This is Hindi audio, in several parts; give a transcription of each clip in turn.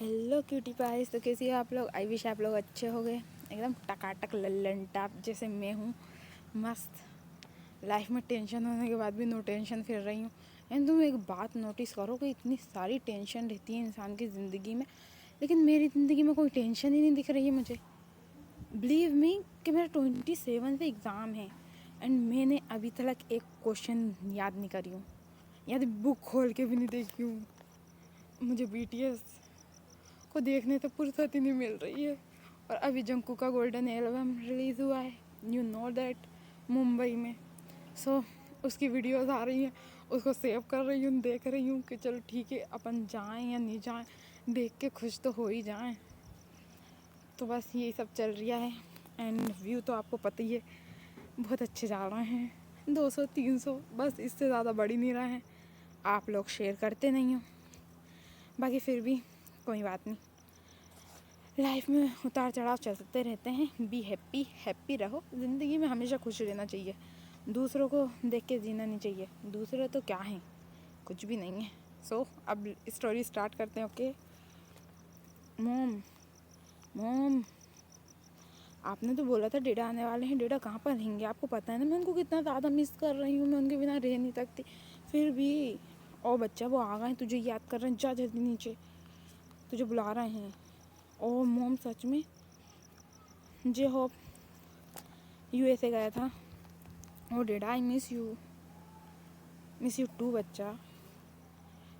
Hello cutie price. तो कैसी हो आप लोग? आई विश आप लोग अच्छे हो गए, एकदम टकाटक लल्लन टाप जैसे मैं हूँ। मस्त लाइफ में टेंशन होने के बाद भी नो टेंशन फिर रही हूँ। एंड तुम एक बात नोटिस करो कि इतनी सारी टेंशन रहती है इंसान की ज़िंदगी में, लेकिन मेरी ज़िंदगी में कोई टेंशन ही नहीं दिख रही है मुझे। बिलीव मी कि मेरा 27 से एग्ज़ाम है एंड मैंने अभी तक एक क्वेश्चन याद नहीं करी हूँ, याद बुक खोल के भी नहीं देखी हूँ। मुझे BTS को देखने तो फुर्सत ही नहीं मिल रही है। और अभी जंकू का गोल्डन एल्बम रिलीज़ हुआ है, यू नो दैट, मुंबई में। सो उसकी वीडियोस आ रही हैं, उसको सेव कर रही हूँ, देख रही हूँ कि चलो ठीक है अपन जाएं या नहीं जाएं, देख के खुश तो हो ही जाएं। तो बस यही सब चल रहा है। एंड व्यू तो आपको पता ही है, बहुत अच्छे जा रहे हैं, 200-300, बस इससे ज़्यादा बढ़ ही नहीं रहे हैं। आप लोग शेयर करते नहीं हो, बाकी फिर भी कोई बात नहीं। लाइफ में उतार चढ़ाव चलते रहते हैं। बी हैप्पी, हैप्पी रहो। ज़िंदगी में हमेशा खुश रहना चाहिए, दूसरों को देख के जीना नहीं चाहिए। दूसरे तो क्या हैं, कुछ भी नहीं है। सो अब स्टोरी स्टार्ट करते हैं। ओके मोम, मोम आपने तो बोला था डेडा आने वाले हैं, डेडा कहाँ पर रहेंगे? आपको पता है ना मैं उनको कितना ज़्यादा मिस कर रही हूँ, मैं उनके बिना रह नहीं सकती। फिर भी ओ बच्चा, वो आ गए, तुझे याद कर रहे हैं, जा जल्दी नीचे, तुझे बुला रहे हैं। ओ मोम सच में जे होप USA गया था। ओ डेडा, आई मिस यू टू बच्चा।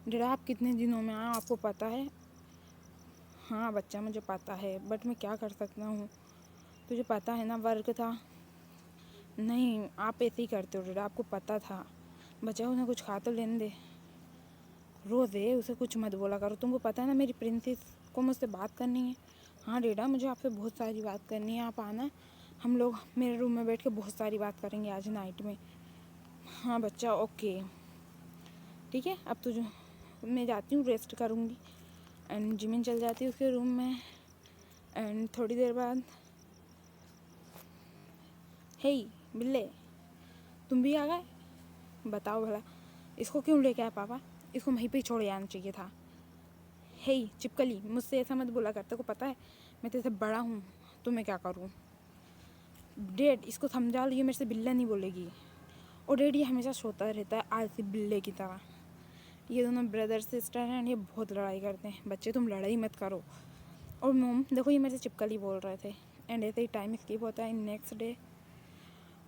डेडा आप कितने दिनों में आए, आपको पता है? हाँ बच्चा, मुझे पता है, बट मैं क्या कर सकता हूँ, तुझे पता है ना, वर्क था। नहीं, आप ऐसे ही करते हो डेडा, आपको पता था। बच्चा उन्हें कुछ खा तो लेने दे। रोज़ है, उसे कुछ मत बोला करो, तुमको पता है ना मेरी प्रिंसेस को मुझसे बात करनी है। हाँ डेडा, मुझे आपसे बहुत सारी बात करनी है, आप आना, हम लोग मेरे रूम में बैठ के बहुत सारी बात करेंगे आज नाइट में। हाँ बच्चा, ओके ठीक है। अब तो मैं जाती हूँ, रेस्ट करूँगी। एंड जिमिन चल जाती है उसके रूम में। एंड थोड़ी देर बाद, हे बिल्ले, तुम भी आ गए? बताओ भला, इसको क्यों लेके आए पापा? इसको वहीं पे ही छोड़ आना चाहिए था। हे चिपकली, मुझसे ऐसा मत बोला कर, तेरे को पता है मैं तेरे से बड़ा हूँ, तो मैं क्या करूँ? डैड, इसको समझा लो, ये मेरे से बिल्ला नहीं बोलेगी। और डैड ये हमेशा सोता रहता है आलसी बिल्ले की तरह। ये दोनों ब्रदर सिस्टर हैं, ये बहुत लड़ाई करते हैं। बच्चे तुम लड़ाई मत करो। और मोम देखो, ये मेरे से चिपकली बोल रहे थे। एंड ऐसे ही टाइम स्किप होता है नेक्स्ट डे।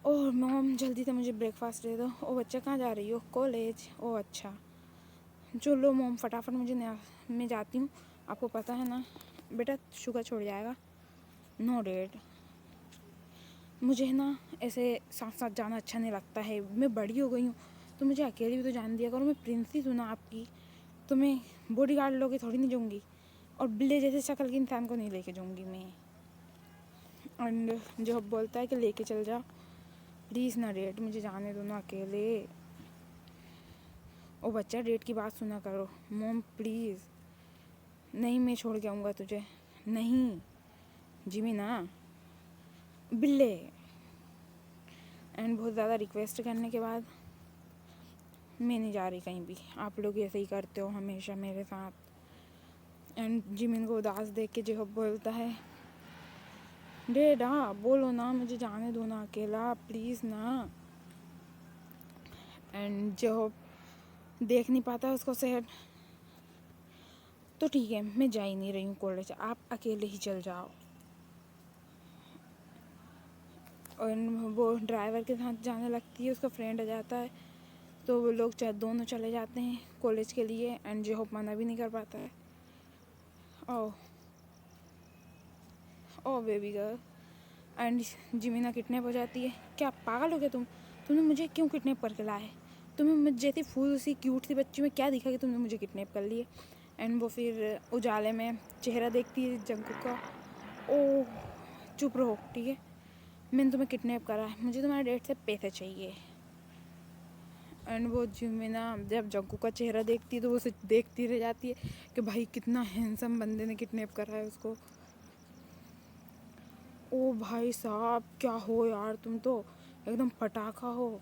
और मोम जल्दी से मुझे ब्रेकफास्ट दे दो। ओ बच्चा, कहाँ जा रही हो? कॉलेज? ओ अच्छा, चलो मोम फटाफट, मैं जाती हूँ। आपको पता है ना बेटा, शुगर छोड़ जाएगा। नो डैड, मुझे ना ऐसे साथ साथ जाना अच्छा नहीं लगता है, मैं बड़ी हो गई हूँ, तो मुझे अकेली भी तो जान दिया करो। मैं प्रिंसेस हूँ ना आपकी, तो मैं बॉडी गार्ड लोगे थोड़ी नहीं जाऊँगी, और बिल्ले जैसे शक्ल के इंसान को नहीं लेके जाऊँगी मैं। एंड जो बोलता है कि लेके चल जाओ, प्लीज़ ना डैड, मुझे जाने दो ना अकेले। ओ बच्चा, डेट की बात सुना करो। मोम प्लीज़, नहीं मैं छोड़ के आऊँगा तुझे। नहीं जिमी ना, बिल्ले। एंड बहुत ज़्यादा रिक्वेस्ट करने के बाद मैं नहीं जा रही कहीं भी, आप लोग ऐसे ही करते हो हमेशा मेरे साथ। एंड जिमिन को उदास देख के जो बोलता है, डेडा बोलो ना, मुझे जाने दो ना अकेला, प्लीज़ ना। एंड जो देख नहीं पाता उसको सेड, तो ठीक है मैं जा ही नहीं रही हूँ कॉलेज, आप अकेले ही चल जाओ। और वो ड्राइवर के साथ जाने लगती है, उसका फ्रेंड आ जाता है, तो वो लोग दोनों चले जाते हैं कॉलेज के लिए। एंड जो मना भी नहीं कर पाता है। ओह ओ बेबी गर्ल। एंड जिमीना किडनैप हो जाती है। क्या पागल हो गया तुमने मुझे क्यों किडनैप करके लाए? तुम्हें मुझ जैसी फूल सी क्यूट सी बच्ची में क्या दिखा कि तुमने मुझे किडनैप कर लिए? एंड वो फिर उजाले में चेहरा देखती है जंकुक का। ओह चुप रहो ठीक है, मैंने तुम्हें किडनैप करा है, मुझे तुम्हारे डैड से पैसे चाहिए। एंड वो जिमिना जब जंकुक का चेहरा देखती है तो वो उसे देखती रह जाती है कि भाई कितना हैंडसम बंदे ने किडनैप करा है उसको। ओ भाई साहब, क्या हो यार, तुम तो एकदम पटाखा हो,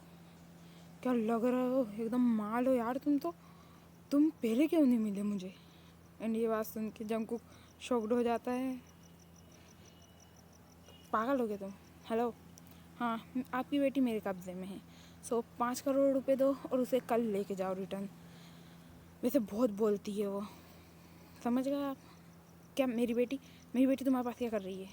क्या लग रहे हो, एकदम माल हो यार तुम तो। तुम पहले क्यों नहीं मिले मुझे? एंड ये बात सुन के जंगकुक शॉक्ड हो जाता है। पागल हो गए तुम? हेलो, हाँ आपकी बेटी मेरे कब्जे में है, सो 5 करोड़ रुपए दो और उसे कल लेके जाओ रिटर्न। वैसे बहुत बोलती है वो, समझ गए आप? क्या मेरी बेटी तुम्हारे पास क्या कर रही है?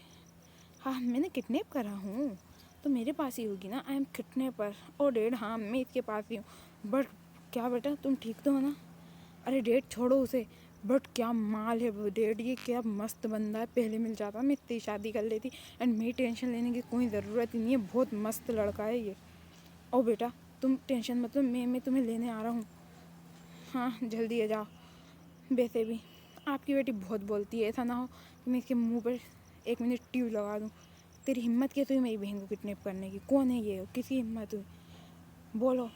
हाँ मैंने किडनैप करा हूँ तो मेरे पास ही होगी ना, I am kidnapper. Oh dad हाँ मैं इसके पास ही हूँ। बट क्या बेटा तुम ठीक तो हो ना? अरे डैड छोड़ो उसे। बट क्या माल है वो डैड, ये क्या मस्त बंदा है, पहले मिल जाता मैं इतनी शादी कर लेती। एंड मेरी टेंशन लेने की कोई ज़रूरत ही नहीं है, बहुत मस्त लड़का है ये। ओ बेटा तुम टेंशन मत लो, मैं तुम्हें लेने आ रहा हूँ। हाँ जल्दी आ जाओ। वैसे भी आपकी बेटी बहुत बोलती है, ऐसा ना हो कि मैं इसके मुंह पर 1 मिनट ट्यूब लगा दूँ। तेरी हिम्मत कैसे हुई मेरी बहन को किडनैप करने की? कौन है ये? किसी हिम्मत हुई? बोलो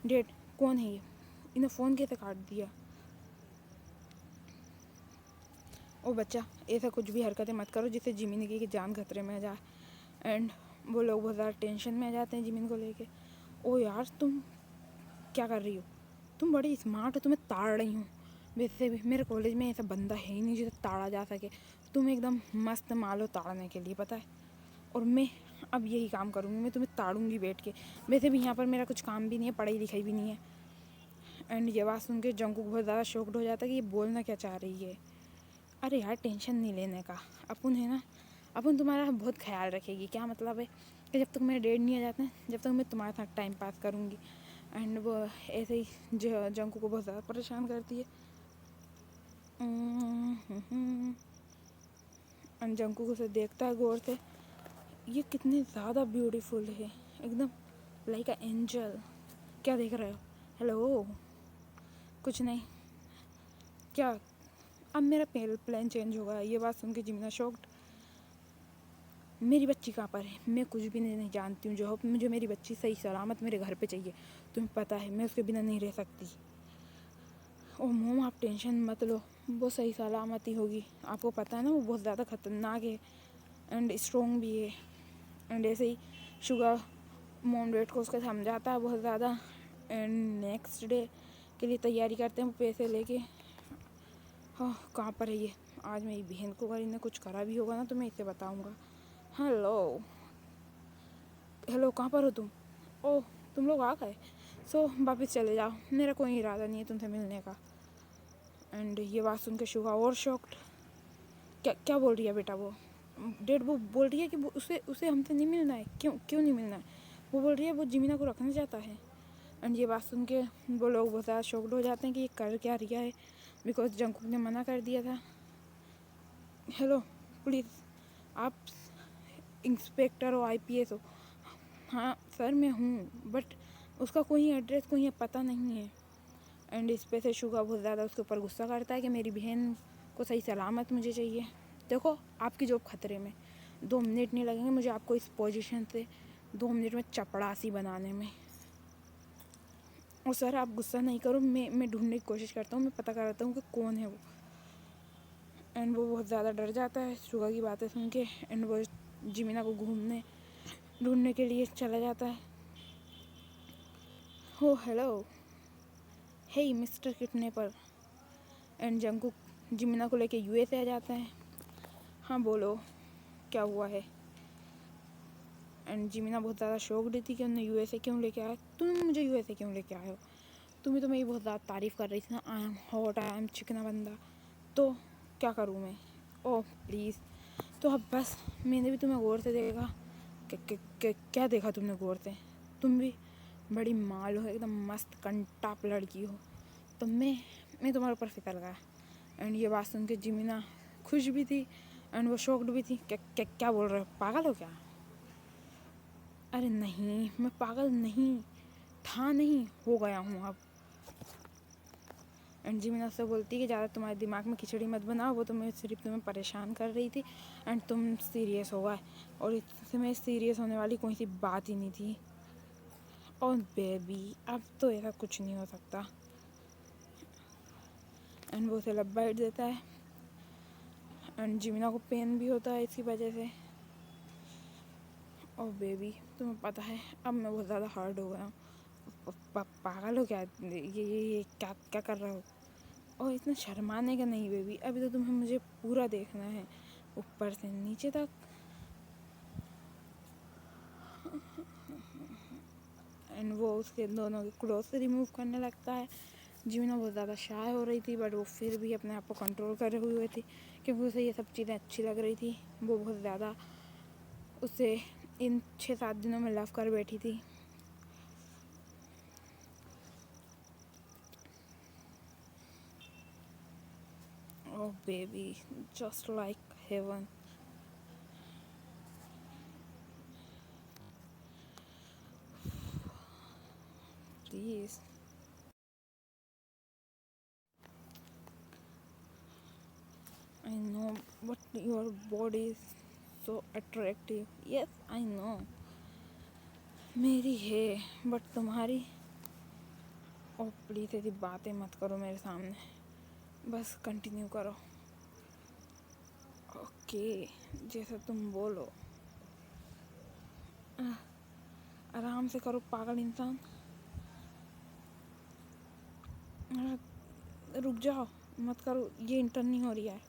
डेड, कौन है ये? इन्हें फ़ोन कैसे काट दिया? ओ बच्चा ऐसा कुछ भी हरकतें मत करो जिससे जिमिन की जान खतरे में आ जाए। एंड वो लोग बहुत ज़्यादा टेंशन में आ जाते हैं जिमिन को लेके। ओ यार तुम क्या कर रही हो? तुम बड़ी स्मार्ट हो, तुम्हें ताड़ रही हूँ। वैसे भी मेरे कॉलेज में ऐसा बंदा है ही नहीं जिसे ताड़ा जा सके। तुम एकदम मस्त माल हो ताड़ने के लिए, पता है। और मैं अब यही काम करूँगी, मैं तुम्हें ताड़ूंगी बैठ के। वैसे भी यहाँ पर मेरा कुछ काम भी नहीं है, पढ़ाई लिखाई भी नहीं है। एंड ये बात सुन के जंगकुक बहुत ज़्यादा शॉक्ड हो जाता है कि ये बोलना क्या चाह रही है। अरे यार टेंशन नहीं लेने का, अपन है ना, अपन तुम्हारा बहुत ख्याल रखेगी। क्या मतलब है कि जब तक मेरे डैड नहीं आ जाते हैं जब तक मैं तुम्हारे साथ टाइम पास करूँगी। एंड वो ऐसे ही जंकू को बहुत ज़्यादा परेशान करती है। एंड जंकू उसे देखता है गौर से, ये कितने ज़्यादा ब्यूटीफुल है, एकदम लाइक अ एंजल। क्या देख रहे हो? हेलो, कुछ नहीं। क्या अब मेरा प्लान चेंज होगा? ये बात सुन के जिमिना शॉक्ड। मेरी बच्ची कहाँ पर है? मैं कुछ भी नहीं जानती हूँ जो मुझे मेरी बच्ची सही सलामत मेरे घर पे चाहिए। तुम्हें पता है मैं उसके बिना नहीं रह सकती। ओह मोम आप टेंशन मत लो, वो सही सलामत ही होगी। आपको पता है ना वो बहुत ज़्यादा ख़तरनाक है एंड स्ट्रॉन्ग भी है। एंड ऐसे ही शुगर मोम डैड को उसका समझाता है बहुत ज़्यादा। एंड नेक्स्ट डे के लिए तैयारी करते हैं वो पैसे लेके। हाँ कहाँ पर है ये? आज मेरी बहन को अगर इन्हें कुछ करा भी होगा ना तो मैं इसे बताऊँगा। हेलो हेलो, कहाँ पर हो तुम? ओह तुम लोग आ गए, सो वापस चले जाओ, मेरा कोई इरादा नहीं है तुमसे मिलने का। एंड ये बात सुन के शुगा और शॉक्ड। क्या क्या बोल रही है बेटा वो? डेड वो बोल रही है कि वो उसे उसे हमसे नहीं मिलना है। क्यों क्यों नहीं मिलना है? वो बोल रही है वो जिमिना को रखना चाहता है। एंड ये बात सुन के वो लोग बहुत ज़्यादा शॉक्ड हो जाते हैं कि ये कर क्या रिया है, बिकॉज जंकुक ने मना कर दिया था। हेलो प्लीज़, आप इंस्पेक्टर हो, आईपीएस हो? हाँ सर मैं हूँ, बट उसका कोई एड्रेस कोई पता नहीं है। एंड इस पे से शुगा बहुत ज़्यादा उसके ऊपर गुस्सा करता है कि मेरी बहन को सही सलामत मुझे चाहिए। देखो आपकी जॉब खतरे में, 2 मिनट नहीं लगेंगे मुझे आपको इस पोजीशन से 2 मिनट में चपड़ासी बनाने में। और सर आप गुस्सा नहीं करो, मैं ढूंढने की कोशिश करता हूँ, मैं पता करता हूँ कि कौन है वो। एंड वो बहुत ज़्यादा डर जाता है शुगा की बातें सुन के। एंड वो जिमिना को ढूंढने के लिए चला जाता है। हो hello, hey mister kidnapper. And Jungkook जिमिना को लेके यूएसए आ जाता है। हाँ बोलो क्या हुआ है? एंड जिमिना बहुत ज़्यादा शौक थी कि उन्हें यूएसए क्यों लेके आया। तुम मुझे यूएसए क्यों लेके आए हो? तुम्हें तो मेरी बहुत ज़्यादा तारीफ़ कर रही थी ना, I M hot, I am चिकना बंदा। तो क्या करूँ मैं? ओह प्लीज़। तो अब बस मैंने भी तुम्हें गौर से देखा। क्या देखा तुमने गौर से? तुम भी बड़ी माल हो, एकदम मस्त कंटाप लड़की हो। तो मैं तुम्हारे ऊपर फिसल गया। एंड ये बात सुन के जिमिना खुश भी थी एंड वो शॉक्ड भी थी। क्या क्या क्या बोल रहे हो? पागल हो क्या? अरे नहीं मैं पागल नहीं था, नहीं हो गया हूँ अब। एंड जिमिना उससे बोलती है कि ज़्यादा तुम्हारे दिमाग में खिचड़ी मत बनाओ, वो तो मैं सिर्फ तुम्हें परेशान कर रही थी एंड तुम सीरियस हो गए, और इसमें सीरियस होने वाली कोई सी बात ही नहीं थी। और बेबी अब तो ऐसा कुछ नहीं हो सकता। एंड वो उसे लब बाइट देता है एंड जिमिना को पेन भी होता है इसकी वजह से। ओह बेबी तुम्हें पता है अब मैं बहुत ज़्यादा हार्ड हो गया हूँ, पागल हो क्या? ये क्या क्या कर रहे हो? और इतना शर्माने का नहीं बेबी, अभी तो तुम्हें मुझे पूरा देखना है, ऊपर से नीचे तक। एंड वो उसके दोनों के क्लोथ रिमूव करने लगता है। जिमिना बहुत ज़्यादा शाय हो रही थी, बट वो फिर भी अपने आप को कंट्रोल करे हुए थी, क्योंकि उसे ये सब चीज़ें अच्छी लग रही थी। वो बहुत ज़्यादा उसे इन 6-7 दिनों में लव कर बैठी थी। ओह baby, just like heaven. Please. I know, but your body is so attractive. Yes, I know. मेरी है, बट तुम्हारी। ओ प्लीज़ ऐसी बातें मत करो मेरे सामने, बस कंटिन्यू करो। ओके, जैसा तुम बोलो। आराम से करो पागल इंसान। रुक जाओ, मत करो, ये इंटर नहीं हो रही है।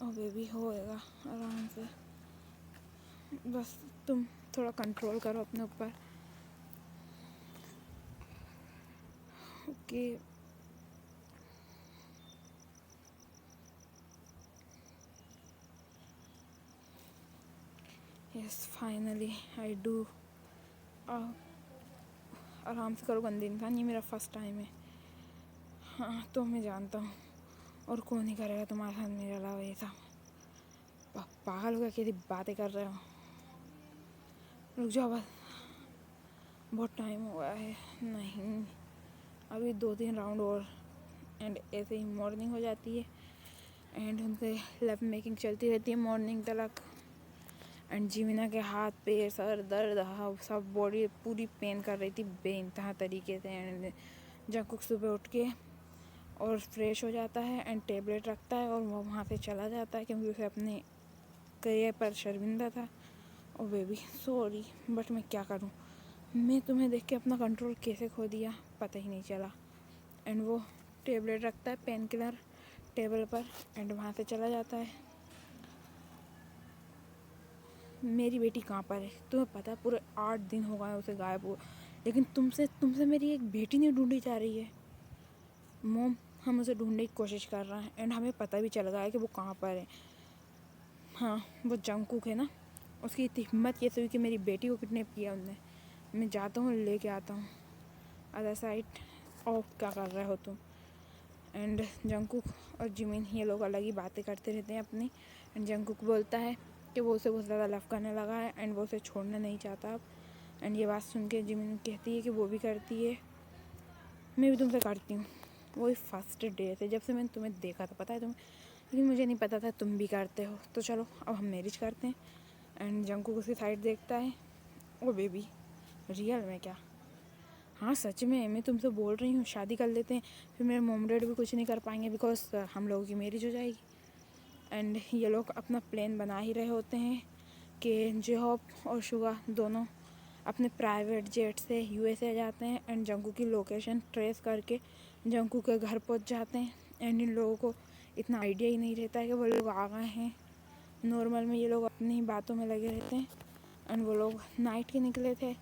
ओ बेबी, होएगा आराम से, बस तुम थोड़ा कंट्रोल करो अपने ऊपर। Okay. Yes, finally I do. आराम से करो गंदे इंसान, ये मेरा फर्स्ट टाइम है। हाँ तो मैं जानता हूँ, और कौन ही करेगा तुम्हारे साथ मेरे अलावा ये सब। पागल हो गया, कैसी बातें कर रहे हो? रुक जाओ बस, बहुत टाइम हुआ है। नहीं, अभी 2-3 राउंड और, एंड ऐसे ही मॉर्निंग हो जाती है। एंड उनके लव मेकिंग चलती रहती है मॉर्निंग तक। एंड जीमिना के हाथ पैर सर दर्द, सब बॉडी पूरी पेन कर रही थी बेइंतहा तरीके से। एंड जंकुक सुबह उठ के और फ्रेश हो जाता है एंड टेबलेट रखता है और वो वहाँ से चला जाता है, क्योंकि उसे अपने करियर पर शर्मिंदा था। ओ बेबी सॉरी, बट मैं क्या करूँ, मैं तुम्हें देख के अपना कंट्रोल कैसे खो दिया पता ही नहीं चला। एंड वो टेबलेट रखता है, पेन किलर, टेबल पर, एंड वहाँ से चला जाता है। मेरी बेटी कहाँ पर है? तुम्हें पता है पूरे 8 दिन हो गए उसे गायब हुआ, लेकिन तुमसे मेरी एक बेटी नहीं ढूंढी जा रही है। मोम, हम उसे ढूंढने की कोशिश कर रहे हैं, एंड हमें पता भी चल गया है कि वो कहाँ पर है। हाँ, वो जंगकुक है ना, उसकी इतनी हिम्मत कैसे हुई कि मेरी बेटी को किडनैप किया उनने। मैं जाता हूँ, लेके आता हूँ अदर साइड। ओह क्या कर रहे हो तुम? एंड जंगकुक और जिमिन ये लोग अलग ही बातें करते रहते हैं अपनी। एंड जंगकुक बोलता है कि वो उसे बहुत ज़्यादा लव करने लगा है एंड वो उसे छोड़ना नहीं चाहता अब। एंड ये बात सुन के जिमिन कहती है कि वो भी करती है, मैं भी तुमसे करती हूँ। वही फर्स्ट डे से, जब से मैंने तुम्हें देखा था, पता है तुम्हें, लेकिन मुझे नहीं पता था तुम भी करते हो। तो चलो अब हम मैरिज करते हैं। एंड जंगकुक उसकी साइड देखता है। ओ बेबी, रियल में क्या? हाँ सच में, मैं तुमसे बोल रही हूँ, शादी कर लेते हैं, फिर मेरे मॉम डैड भी कुछ नहीं कर पाएंगे, बिकॉज हम लोगों की मैरिज हो जाएगी। एंड ये लोग अपना प्लान बना ही रहे होते हैं कि जेहॉप और शुगा दोनों अपने प्राइवेट जेट से यूएसए जाते हैं एंड जंकू की लोकेशन ट्रेस करके जंकू के घर पहुंच जाते हैं। एंड इन लोगों को इतना आइडिया ही नहीं रहता है कि वो लोग आ गए हैं। नॉर्मल में ये लोग अपनी ही बातों में लगे रहते हैं। एंड वो लोग नाइट के निकले थे,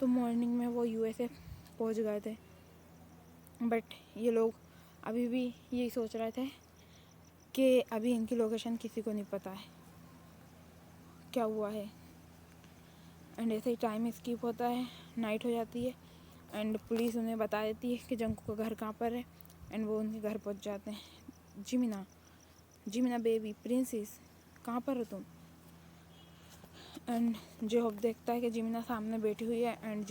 तो मॉर्निंग में वो यूएसए पहुंच गए थे। बट ये लोग अभी भी यही सोच रहे थे कि अभी इनकी लोकेशन किसी को नहीं पता है क्या हुआ है। एंड ऐसे ही टाइम स्किप होता है, नाइट हो जाती है एंड पुलिस उन्हें बता देती है कि जंकू का घर कहाँ पर है। एंड वो उनके घर पहुँच जाते हैं। जिमिना, जिमिना बेबी प्रिंसेस, कहाँ पर हो तुम? एंड जेहॉप देखता है कि जिमिना सामने बैठी हुई है। एंड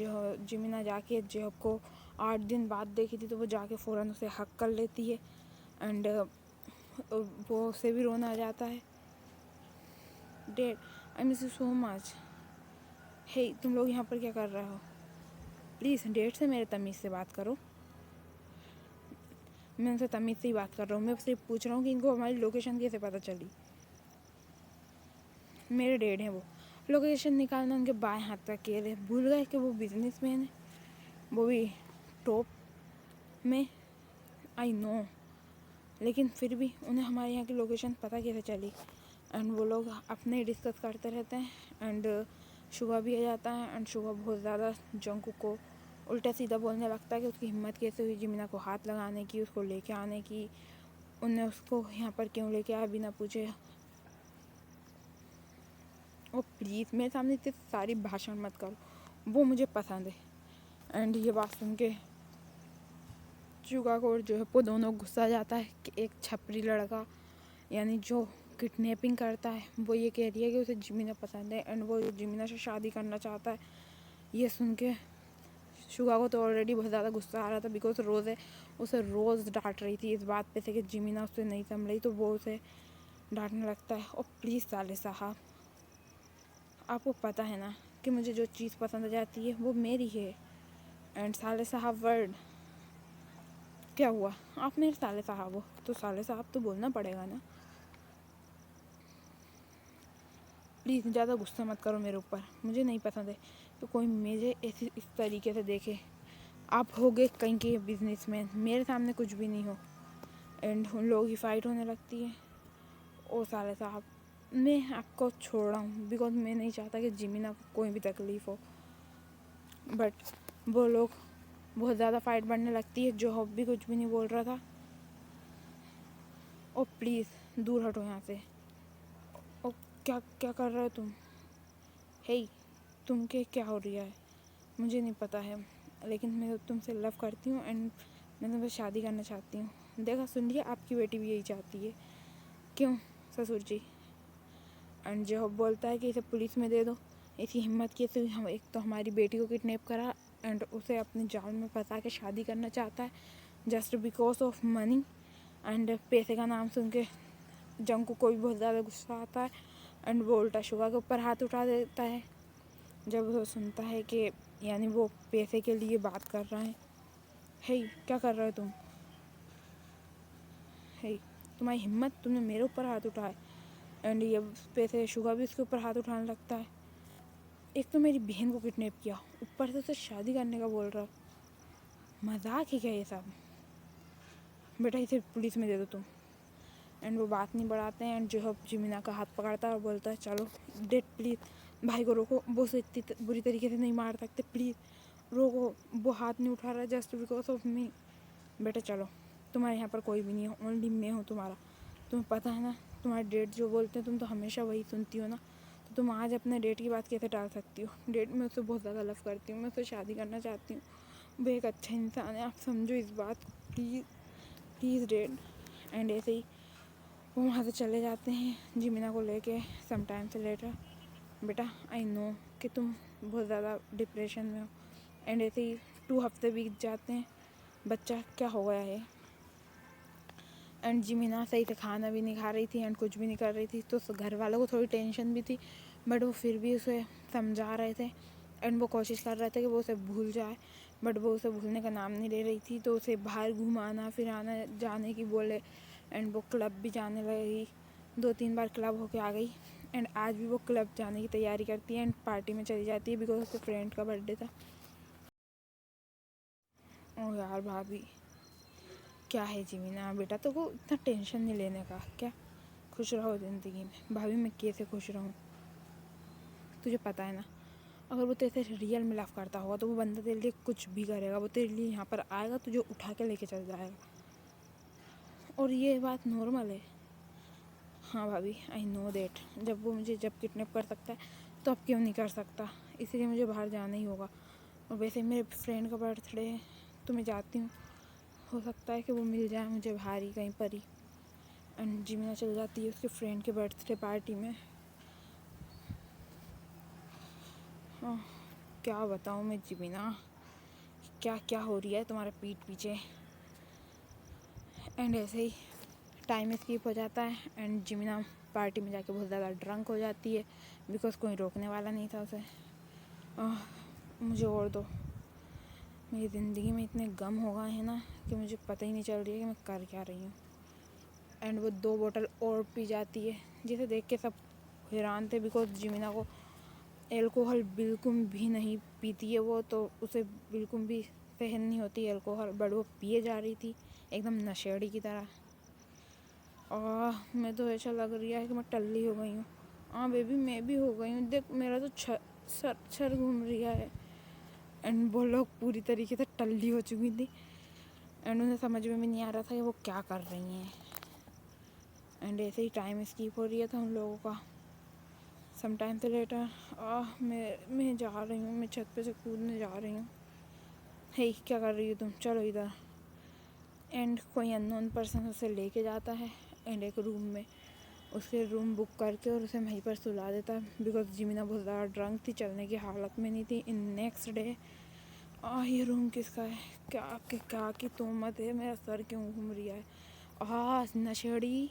जिमिना जाके जेहॉप को 8 दिन बाद देखी थी, तो वो जाके फ़ौरन उसे हक कर लेती है। एंड वो उसे भी रोना आ जाता है। Dad, I miss you so much. Hey तुम लोग यहाँ पर क्या कर रहे हो? प्लीज़ डैड से मेरे तमीज़ से बात करो। मैं उनसे तमीज़ से ही बात कर रहा हूँ, मैं सिर्फ पूछ रहा हूँ कि इनको हमारी लोकेशन कैसे पता चली। मेरे डैड हैं वो, लोकेशन निकालना उनके बाएं हाथ का खेल है। भूल गए कि वो बिजनेसमैन है, वो भी टॉप में। आई नो, लेकिन फिर भी उन्हें हमारे यहाँ की लोकेशन पता कैसे चली। एंड वो लोग अपने ही डिस्कस करते रहते हैं। एंड शुगा भी आ जाता है। एंड शुगा बहुत ज़्यादा जंकू को उल्टा सीधा बोलने लगता है कि उसकी हिम्मत कैसे हुई जिमिना को हाथ लगाने की, उसको लेके आने की, उनने उसको यहाँ पर क्यों लेके आया बिना पूछे। ओ प्लीज़ मेरे सामने इतनी सारी भाषण मत करो, वो मुझे पसंद है। एंड ये बात सुन के शुगा को जो है वो दोनों गुस्सा जाता है कि एक छपरी लड़का यानी जो किडनैपिंग करता है वो ये कह रही है कि उसे जिमिना पसंद है एंड वो जिमिना से शादी करना चाहता है। ये सुन के शुगा को तो ऑलरेडी बहुत ज़्यादा गुस्सा आ रहा था, बिकॉज रोज़ उसे रोज़ डांट रही थी इस बात पे से कि जिमिना उससे नहीं संभ रही, तो वो उसे डांटने लगता है। और प्लीज़ साले साहब, आपको पता है ना कि मुझे जो चीज़ पसंद आ जाती है वो मेरी है। एंड साले साहब वर्ड क्या हुआ, आप मेरे साले साहब हो तो साले साहब तो बोलना पड़ेगा ना। प्लीज़ ज़्यादा गुस्सा मत करो मेरे ऊपर, मुझे नहीं पसंद है कि कोई मुझे ऐसे इस तरीके से देखे। आप हो गए कहीं के बिजनेसमैन, मेरे सामने कुछ भी नहीं हो। एंड उन लोगों की फ़ाइट होने लगती है। ओ साले साहब, मैं आपको छोड़ रहा हूँ बिकॉज मैं नहीं चाहता कि जिमिना को कोई भी तकलीफ़ हो। बट वो लोग बहुत ज़्यादा फाइट बढ़ने लगती है। जो हॉब भी कुछ भी नहीं बोल रहा था। ओ प्लीज़ दूर हटो यहाँ से। ओ क्या क्या कर रहे हो तुम? हे तुम के क्या हो रहा है? मुझे नहीं पता है, लेकिन मैं तुमसे लव करती हूँ एंड मैं तुमसे शादी करना चाहती हूँ। देखा सुन लिया, आपकी बेटी भी यही चाहती है। क्यों ससुर जी? एंड जो बोलता है कि इसे पुलिस में दे दो। इसकी हिम्मत कैसे हुई? हम एक तो हमारी बेटी को किडनैप करा एंड उसे अपने जाल में फंसा के शादी करना चाहता है just because of money. And पैसे का नाम सुन के जंकू को भी बहुत ज़्यादा गुस्सा आता है एंड वो उल्टा शुगा के ऊपर हाथ उठा देता है जब वो सुनता है कि यानी वो पैसे के लिए बात कर रहा है। हे क्या कर रहे हो तुम? हे तुम्हारी हिम्मत, तुमने मेरे ऊपर हाथ उठाए। एंड ये पैसे शुगा भी उसके ऊपर हाथ उठाने लगता है। एक तो मेरी बहन को किडनैप किया, ऊपर से उसे शादी करने का बोल रहा। मजाक ही क्या ये सब? बेटा इसे पुलिस में दे दो तुम। एंड वो बात नहीं बढ़ाते हैं। एंड जो है जिमिना का हाथ पकड़ता है और बोलता है चलो डेट प्लीज़ भाई को रोको, वो उसे इतनी बुरी तरीके से नहीं मार सकते, प्लीज़ रोको, वो हाथ नहीं उठा रहा जस्ट बिकॉज ऑफ मी। बेटा चलो, तुम्हारे यहाँ पर कोई भी नहीं है, ओनली मैं हूँ तुम्हारा। तुम्हें पता है ना तुम्हारे डेट जो बोलते हैं तुम तो हमेशा वही सुनती हो ना, तो तुम आज अपने डेट की बात कैसे टाल सकती हो? डेट मैं उससे बहुत ज़्यादा लव करती हूँ, मैं उससे शादी करना चाहती हूँ। वो एक अच्छा इंसान है, आप समझो इस बात, प्लीज़ प्लीज़ डेट। एंड ऐसे ही वो वहाँ से चले जाते हैं जिमिना को लेके सम टाइम से लेटर। बेटा आई नो कि तुम बहुत ज़्यादा डिप्रेशन में हो। एंड ऐसे ही 2 हफ्ते बीत जाते हैं। बच्चा क्या हो गया है? एंड जिमिना सही से खाना भी नहीं खा रही थी एंड कुछ भी नहीं कर रही थी, तो घर वालों को थोड़ी टेंशन भी थी, बट वो फिर भी उसे समझा रहे थे एंड वो कोशिश कर रहे थे कि वो उसे भूल जाए, बट वो उसे भूलने का नाम नहीं ले रही थी। तो उसे बाहर घुमाना फिराना जाने की बोले एंड वो क्लब भी जाने लगी। 2-3 बार क्लब होके आ गई एंड आज भी वो क्लब जाने की तैयारी करती है एंड पार्टी में चली जाती है बिकॉज उसके फ्रेंड का बर्थडे था। ओ यार भाभी, क्या है जिमिना बेटा, तो वो इतना टेंशन नहीं लेने का क्या, खुश रहो ज़िंदगी में। भाभी मैं कैसे खुश रहूँ? तुझे पता है ना, अगर वो तेरे से रियल में लव करता होगा तो वो बंदा तेरे लिए कुछ भी करेगा। वो तेरे लिए यहाँ पर आएगा, तुझे उठा के लेके चल जाएगा। और ये बात नॉर्मल है। हाँ भाभी आई नो दैट, जब वो मुझे जब किडनैप कर सकता है तो अब क्यों नहीं कर सकता, इसीलिए मुझे बाहर जाना ही होगा। और वैसे मेरे फ्रेंड का बर्थडे है तो मैं जाती हूँ, हो सकता है कि वो मिल जाए मुझे बाहर ही कहीं पर ही। एंड जिमिना चल जाती है उसके फ्रेंड के बर्थडे पार्टी में। हाँ, क्या बताऊँ मैं जिमिना, क्या क्या हो रही है तुम्हारे पीठ पीछे। एंड ऐसे ही टाइम स्किप हो जाता है एंड जिमिना पार्टी में जाके बहुत ज़्यादा ड्रंक हो जाती है बिकॉज कोई रोकने वाला नहीं था उसे। मुझे और दो, मेरी ज़िंदगी में इतने गम हो गए हैं ना कि मुझे पता ही नहीं चल रही है कि मैं कर क्या रही हूँ। एंड वो 2 बोतल और पी जाती है जिसे देख के सब हैरान थे बिकॉज जिमिना को एल्कोहल बिल्कुल भी नहीं पीती है वो, तो उसे बिल्कुल भी सहन नहीं होती एल्कोहल, बट वो पिए जा रही थी एकदम नशेड़ी की तरह। और मैं तो ऐसा लग रही है कि मैं टल्ली हो गई हूँ। हाँ बेबी, मैं भी हो गई हूँ। देख मेरा तो सर घूम रहा है। एंड वो लोग पूरी तरीके से टल्ली हो चुकी थी एंड उन्हें समझ में भी नहीं आ रहा था कि वो क्या कर रही हैं। एंड ऐसे ही टाइम स्कीप हो रही था उन लोगों का। सम टाइम से लेटर मैं जा रही हूँ, मैं छत पे से कूदने जा रही हूँ। हे क्या कर रही हो तुम, चलो इधर। एंड कोई अननोन पर्सन उसे लेके जाता है एंड एक रूम में उसके रूम बुक करके और उसे वहीं पर सुला देता है, बिकॉज जिमिना बहुत ज़्यादा ड्रंक थी, चलने की हालत में नहीं थी। इन नेक्स्ट डे ये रूम किसका है, क्या की तोहमत है, मेरा सर क्यों घूम रहा है। नशेड़ी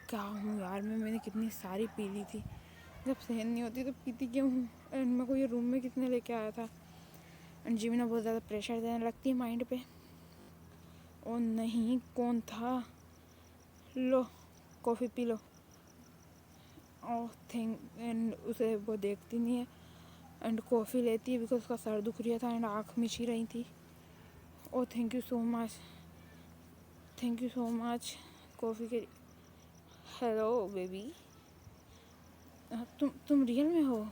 क्या हूँ यार मैंने कितनी सारी पी ली थी, जब सहन नहीं होती तो पीती क्यों हूँ। एंड मेरे को ये रूम में किसने लेके आया था। एंड जिमिना बहुत ज़्यादा प्रेशर देने लगती है माइंड पे। ओ नहीं, कौन था, लो कॉफ़ी पी लो। ओह थिंक, एंड उसे वो देखती नहीं है एंड कॉफ़ी लेती है बिकॉज उसका सर दुख रहा था एंड आँख मिची रही थी। Oh thank you so much coffee के। हेलो बेबी, तुम रियल में हो।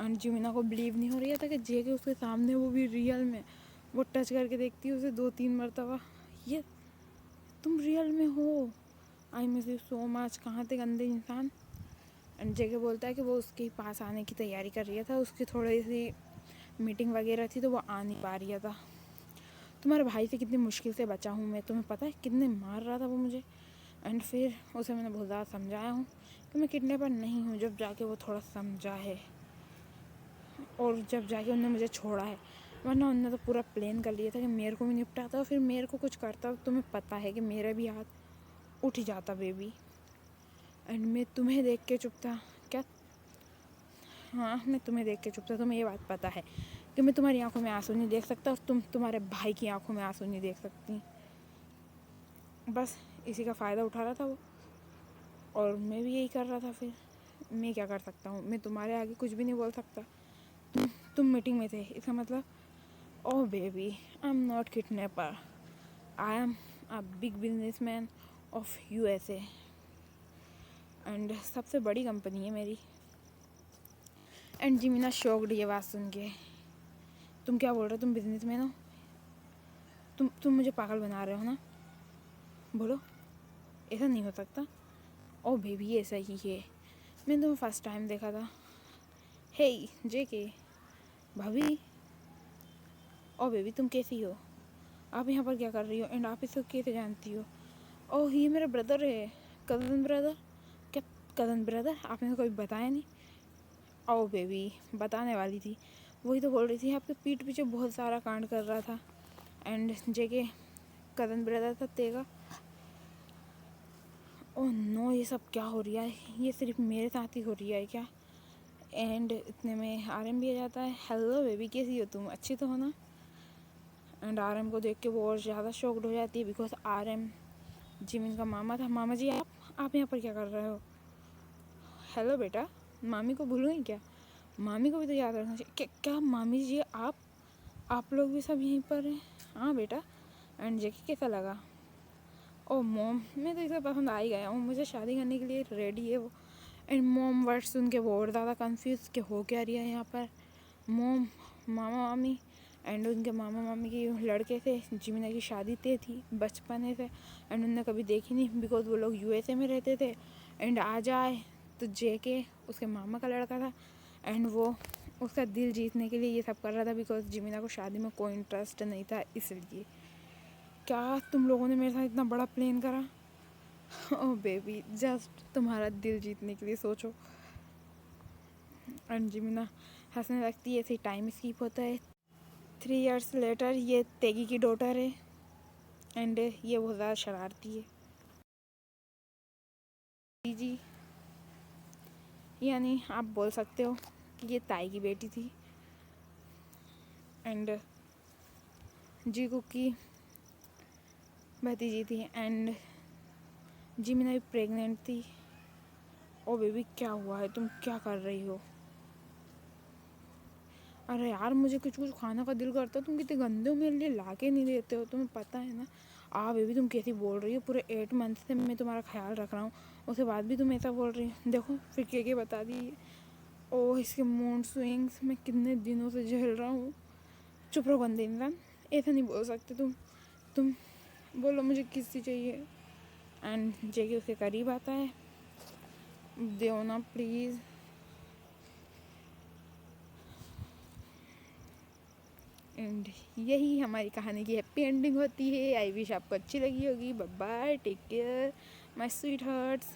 एंड जिमिना को बिलीव नहीं हो रहा था कि जे के उसके सामने, वो भी रियल में। वो टच करके देखती है उसे 2-3 मरतबा, ये तुम रियल में हो, आई मिस यू सो मच, कहाँ थे गंदे इंसान। एंड जेके बोलता है कि वो उसके पास आने की तैयारी कर रही था, उसकी थोड़ी सी मीटिंग वगैरह थी तो वो आ नहीं पा रही था। तुम्हारे भाई से कितनी मुश्किल से बचा हूँ मैं, तुम्हें पता है कितने मार रहा था वो मुझे। एंड फिर उसे मैंने बहुत ज़्यादा समझाया हूँ कि मैं किडनैपर नहीं हूँ, जब जाके वो थोड़ा समझा है और जब जाके उन्होंने मुझे छोड़ा है, वरना उन्होंने तो पूरा प्लान कर लिया था कि मेरे को भी निपटाता और फिर मेरे को कुछ करता। तुम्हें पता है कि मेरा भी हाथ उठ जाता बेबी। एंड मैं तुम्हें देख के चुप था क्या। हाँ मैं तुम्हें देख के चुप था, तुम्हें ये बात पता है कि मैं तुम्हारी आंखों में आंसू नहीं देख सकता और तुम तुम्हारे भाई की आंखों में आंसू नहीं देख सकती। बस इसी का फ़ायदा उठा रहा था वो और मैं भी यही कर रहा था। फिर मैं क्या कर सकता हूँ, मैं तुम्हारे आगे कुछ भी नहीं बोल सकता। तुम मीटिंग में थे, इसका मतलब ओह baby, I am not kidnapper, I am a big businessman of USA and सबसे बड़ी कंपनी है मेरी। एंड जिमिना शॉक्ड ये बात सुन के। तुम क्या बोल रहे हो, तुम बिजनेसमैन हो, तुम मुझे पागल बना रहे हो ना, बोलो ऐसा नहीं हो सकता। ओ बेबी ऐसा ही है, मैंने तुम्हें फर्स्ट टाइम देखा था। हे जेके भाभी, ओ बेबी तुम कैसी हो, आप यहाँ पर क्या कर रही हो एंड आप इसको कैसे जानती हो। ओह ये मेरा ब्रदर है, कज़न ब्रदर। क्या कज़न ब्रदर, आपने तो कभी बताया नहीं। ओ बेबी बताने वाली थी, वही तो बोल रही थी आपके पीठ पीछे बहुत सारा कांड कर रहा था। एंड जेके कज़न ब्रदर था तेगा। ओह नो, ये सब क्या हो रहा है, ये सिर्फ मेरे साथ ही हो रहा है क्या। एंड इतने में RM भी आ जाता है। हेलो बेबी कैसी हो तुम, अच्छी तो हो ना। एंड RM को देख के वो और ज़्यादा शॉक्ड हो जाती है बिकॉज RM जिमिन का मामा था। मामा जी आप यहाँ पर क्या कर रहे हो। हेलो बेटा, मामी को भूलूँगी क्या, मामी को भी तो याद रखना चाहिए। क्या मामी जी आप लोग भी सब यहीं पर हैं। हाँ बेटा। एंड जेके कैसा लगा। ओ मॉम, मैं तो इसे पसंद आ ही गया हूँ, मुझे शादी करने के लिए रेडी है वो। एंड मॉम वर्ड सुन के वो और ज़्यादा कन्फ्यूज़ कि हो क्या रही है यहाँ पर। मॉम, मामा मामी एंड उनके मामा मामी के लड़के थे, जिमिना की शादी तय थी बचपन से एंड उनने कभी देखी नहीं बिकॉज वो लोग USA में रहते थे। एंड आ जाए तो जेके उसके मामा का लड़का था एंड वो उसका दिल जीतने के लिए ये सब कर रहा था बिकॉज जिमिना को शादी में कोई इंटरेस्ट नहीं था इसलिए। क्या तुम लोगों ने मेरे साथ इतना बड़ा प्लान करा। ओह बेबी जस्ट तुम्हारा दिल जीतने के लिए सोचो। एंड जिमिना हंसने लगती है, ऐसे टाइम स्कीप होता है। 3 years लेटर ये तेगी की डॉटर है एंड ये बहुत ज़्यादा शरारती है। जी यानी आप बोल सकते हो कि ये ताई की बेटी थी एंड जीकू की भतीजी थी एंड जिमिना भी प्रेग्नेंट थी। ओ बेबी क्या हुआ है, तुम क्या कर रही हो। अरे यार मुझे कुछ कुछ खाने का दिल करता है, तुम कितने गंदे हो, मेरे लिए ला के नहीं देते हो, तुम्हें पता है ना। बेबी तुम कैसी बोल रही हो, पूरे 8 मंथ से मैं तुम्हारा ख्याल रख रहा हूँ, उसके बाद भी तुम ऐसा बोल रही हो। देखो फिर के बता दी। ओह इसके मूड स्विंग्स मैं कितने दिनों से झेल रहा हूँ। चुप रहो गंदे इंसान, ऐसा नहीं बोल सकते तुम बोलो मुझे किससे चाहिए। एंड जेके उसके करीब आता है, दो ना प्लीज़। एंड यही हमारी कहानी की हैप्पी एंडिंग होती है। आई विश आपको अच्छी लगी होगी। Bye bye, take care my sweet hearts.